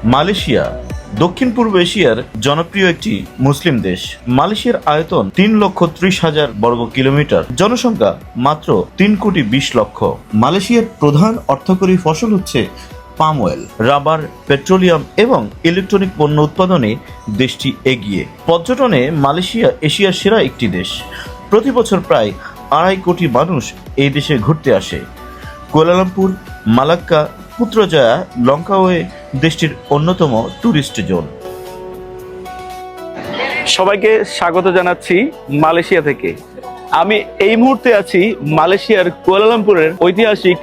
Malaysia দক্ষিণ পূর্ব এশিয়ার জনপ্রিয় একটি মুসলিম দেশ। মালয়েশিয়ার আয়তন 3,30,000 বর্গ কিলোমিটার, জনসংখ্যা মাত্র 3,20,00,000। মালয়েশিয়ার প্রধান অর্থকরী ফসল হচ্ছে পাম অয়েল, রাবার, পেট্রোলিয়াম এবং ইলেকট্রনিক পণ্য উৎপাদনে দেশটি এগিয়ে। পর্যটনে মালয়েশিয়া এশিয়ার সেরা একটি দেশ। প্রতি বছর প্রায় 2.5 কোটি মানুষ এই দেশে ঘুরতে আসে। কুয়ালালামপুর, মালাক্কা, পুত্রজয়া, লঙ্কাওয়ে দেশটির অন্যতম ট্যুরিস্ট জোন। সবাইকে স্বাগত জানাচ্ছি মালয়েশিয়া থেকে। আমি এই মুহূর্তে আছি মালয়েশিয়ার কুয়ালালামপুরের ঐতিহাসিক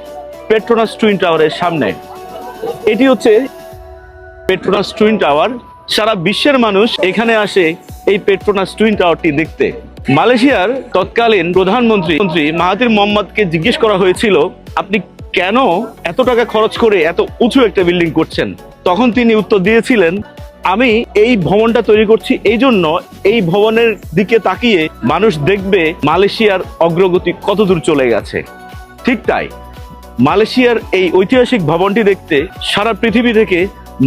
পেট্রোনাস টুইন টাওয়ারের সামনে। এটি হচ্ছে পেট্রোনাস টুইন টাওয়ার। সারা বিশ্বের মানুষ এখানে আসে এই পেট্রোনাস টুইন টাওয়ারটি দেখতে। মালয়েশিয়ার তৎকালীন প্রধানমন্ত্রী মাহাথির মোহাম্মদকে জিজ্ঞেস করা হয়েছিল, আপনি কেন এত টাকা খরচ করে এত উঁচু একটা বিল্ডিং করছেন? তখন তিনি উত্তর দিয়েছিলেন, আমি এই ভবনটা তৈরি করছি এই জন্য, এই ভবনের দিকে তাকিয়ে মানুষ দেখবে মালয়েশিয়ার অগ্রগতি কত দূর চলে গেছে। ঠিক তাই, মালয়েশিয়ার এই ঐতিহাসিক ভবনটি দেখতে সারা পৃথিবী থেকে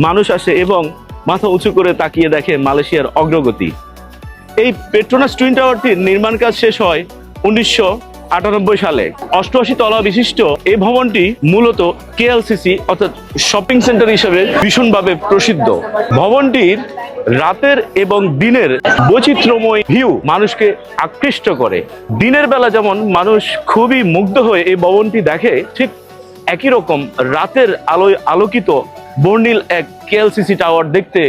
মানুষ আসে এবং মাথা উঁচু করে তাকিয়ে দেখে মালয়েশিয়ার অগ্রগতি। এই পেট্রোনাস টুইন টাওয়ারটির নির্মাণ কাজ শেষ হয় 1998 সালে। 88 তলা বিশিষ্ট এই ভবনটি মূলত কেএলসিসি অর্থাৎ শপিং সেন্টার হিসেবে ভীষণভাবে প্রসিদ্ধ। ভবনটির রাতের এবং দিনের বৈচিত্র্যময় ভিউ মানুষকে আকৃষ্ট করে। দিনের বেলা যেমন মানুষ খুবই মুগ্ধ হয়ে এই ভবনটি দেখে, ঠিক একই রকম রাতের আলোয় আলোকিত বর্ণিল এক কেএলসিসি টাওয়ার দেখতে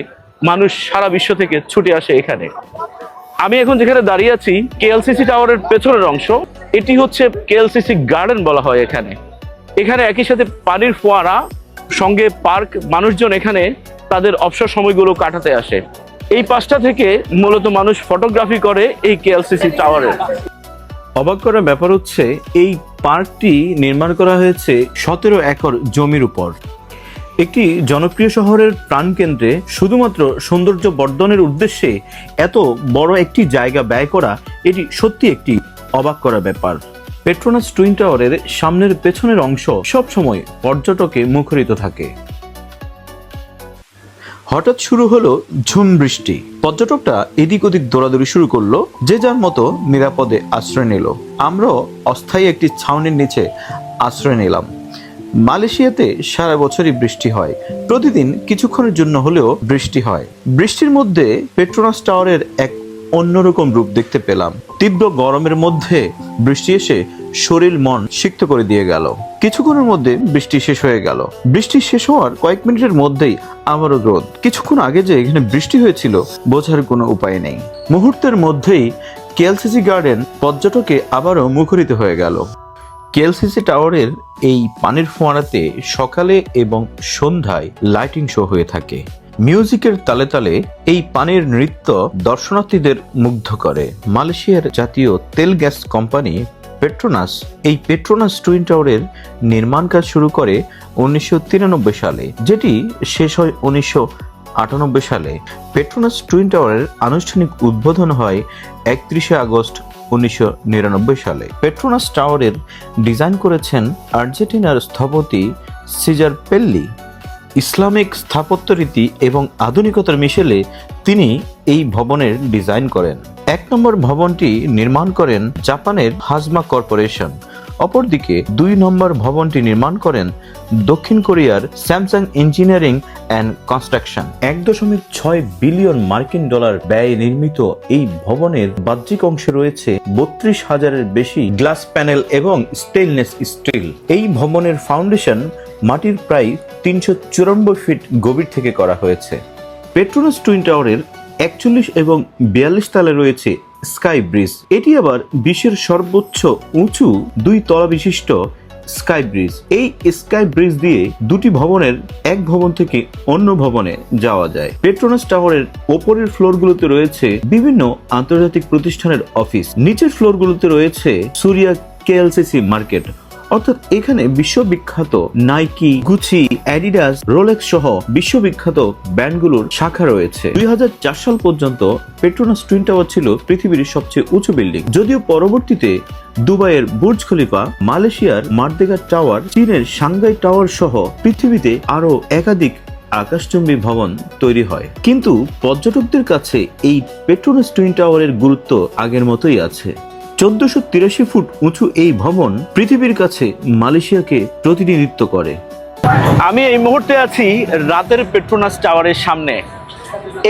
মানুষ সারা বিশ্ব থেকে ছুটে আসে এখানে। আমি এখন যেখানে দাঁড়িয়ে আছি কেএলসিসি টাওয়ারের পেছনের অংশ। এটি হচ্ছে কেএলসিসি গার্ডেন বলা হয় এখানে। এখানে একই সাথে পানির ফোয়ারা সঙ্গে পার্ক, মানুষজন এখানে তাদের অবসর সময়গুলো কাটাতে আসে। এই পাশটা থেকে মূলত মানুষ ফটোগ্রাফি করে এই কেএলসিসি টাওয়ারের। অবাক করার ব্যাপার হচ্ছে এই পার্কটি নির্মাণ করা হয়েছে 17 একর জমির উপর। একটি জনপ্রিয় শহরের প্রাণকেন্দ্রে শুধুমাত্র সৌন্দর্য বর্ধনের উদ্দেশ্যে এত বড় একটি জায়গা ব্যয় করা, এটি সত্যি একটি অবাক করা ব্যাপার। পেট্রোনাস টুইন টাওয়ারের সামনের পেছনের অংশ সবসময় পর্যটকে মুখরিত থাকে। হঠাৎ শুরু হলো ঝুম বৃষ্টি। পর্যটকরা এদিক ওদিক দৌড়াদৌড়ি শুরু করলো, যে যার মতো নিরাপদে আশ্রয় নিল। আমরাও অস্থায়ী একটি ছাউনির নিচে আশ্রয় নিলাম। মালয়েশিয়াতে সারা বছরই বৃষ্টি হয়, প্রতিদিন কিছুক্ষণের জন্য হলেও বৃষ্টি হয়। বৃষ্টির মধ্যে পেট্রোনাস টাওয়ারের এক অন্যরকম রূপ দেখতে পেলাম। তীব্র গরমের মধ্যে বৃষ্টি এসে শরীর মন সিক্ত করে দিয়ে গেল। কিছুক্ষণের মধ্যে বৃষ্টি শেষ হয়ে গেল। বৃষ্টি শেষ হওয়ার কয়েক মিনিটের মধ্যেই আবারও রোদ। কিছুক্ষণ আগে যে এখানে বৃষ্টি হয়েছিল বোঝার কোনো উপায় নেই। মুহূর্তের মধ্যেই কেএলসিসি গার্ডেন পর্যটকে আবারও মুখরিত হয়ে গেল। কেএলসিসি টাওয়ারের এই পানির ফোয়ারাতে সকালে এবং সন্ধ্যায় লাইটিং শো হয়ে থাকে। মিউজিকের তালে তালে এই পানির নৃত্য দর্শনার্থীদের মুগ্ধ করে। মালয়েশিয়ার জাতীয় তেল গ্যাস কোম্পানি পেট্রোনাস এই পেট্রোনাস টুইন টাওয়ারের নির্মাণ কাজ শুরু করে 1993 সালে, যেটি শেষ হয় 1998 সালে। পেট্রোনাস টুইন টাওয়ারের আনুষ্ঠানিক উদ্বোধন হয় 31 আগস্ট 1999 সালে। পেট্রোনাস টাওয়ারের ডিজাইন করেছেন আর্জেন্টিনার স্থপতি সিজার পেল্লি। ইসলামিক স্থাপত্য রীতি এবং আধুনিকতার মিশেলে তিনি এই ভবনের ডিজাইন করেন। 1 নম্বর ভবনটি নির্মাণ করেন জাপানের হাজমা কর্পোরেশন। অপরদিকে 2 নম্বর ভবনটি নির্মাণ করেন দক্ষিণ কোরিয়ার Samsung engineering and construction. 1.6 billion মার্কিন ডলার ব্যয়ে নির্মিত এই ভবনের বাহ্যিক অংশে রয়েছে 32,000-এর বেশি গ্লাস প্যানেল এবং স্টেইনলেস স্টিল। এই ভবনের ফাউন্ডেশন মাটির প্রায় 394 ফিট গভীর থেকে করা হয়েছে। পেট্রোনাস টুইন টাওয়ারের 41 এবং 42 তলায় রয়েছে স্কাই ব্রিজ। এটি আবার বিশ্বের সর্বোচ্চ উঁচু 2 তলা বিশিষ্ট স্কাই ব্রিজ। এই স্কাই ব্রিজ দিয়ে দুটি ভবনের এক ভবন থেকে অন্য ভবনে যাওয়া যায়। পেট্রোনাস টাওয়ারের ওপরের ফ্লোরগুলোতে রয়েছে বিভিন্ন আন্তর্জাতিক প্রতিষ্ঠানের অফিস। নিচের ফ্লোরগুলোতে রয়েছে সুরিয়া কেএলসিসি মার্কেট, অর্থাৎ এখানে বিশ্ববিখ্যাত নাইকি, গুচি, অ্যাডিডাস, রোলেক্স সহ বিশ্ববিখ্যাত ব্র্যান্ডগুলোর শাখা রয়েছে। 2004 সাল পর্যন্ত পেট্রোনাস টুইন টাওয়ার ছিল পৃথিবীর সবচেয়ে উঁচু বিল্ডিং, যদিও পরবর্তীতে দুবাইয়ের বুর্জ খলিফা, মালয়েশিয়ার মার্দেগা টাওয়ার, চীনের সাংহাই টাওয়ার সহ পৃথিবীতে আরো একাধিক আকাশচুম্বী ভবন তৈরি হয়। কিন্তু পর্যটকদের কাছে এই পেট্রোনাস টুইন টাওয়ারের গুরুত্ব আগের মতোই আছে। 1483 ফুট উঁচু এই ভবন পৃথিবীর কাছে মালয়েশিয়াকে প্রতিনিধিত্ব করে। আমি এই মুহূর্তে আছি রাতের পেট্রোনাস টাওয়ারের সামনে।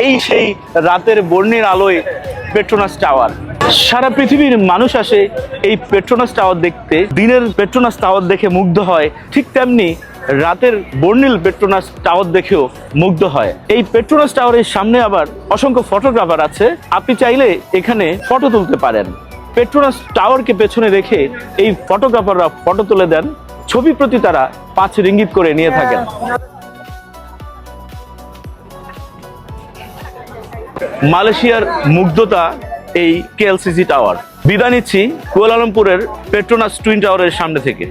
এই সেই রাতের বর্ণিল আলোয় পেট্রোনাস টাওয়ার। সারা পৃথিবীর মানুষ আসে এই পেট্রোনাস টাওয়ার দেখতে। দিনের পেট্রোনাস টাওয়ার দেখে মুগ্ধ হয়, ঠিক তেমনি রাতের বর্ণিল পেট্রোনাস টাওয়ার দেখেও মুগ্ধ হয়। এই পেট্রোনাস টাওয়ারের সামনে আবার অসংখ্য ফটোগ্রাফার আছে, আপনি চাইলে এখানে ফটো তুলতে পারেন। পেট্রোনাস টাওয়ারকে পেছনে রেখে এই ফটোগ্রাফাররা ফটো তুলে দেন, ছবি প্রতি তারা 5 রিঙ্গিত করে নিয়ে থাকেন। মালয়েশিয়ার মুগ্ধতা এই কেএলসিসি টাওয়ার। বিদায় নিচ্ছি কুয়ালালামপুরের পেট্রোনাস টুইন টাওয়ারের সামনে থেকে।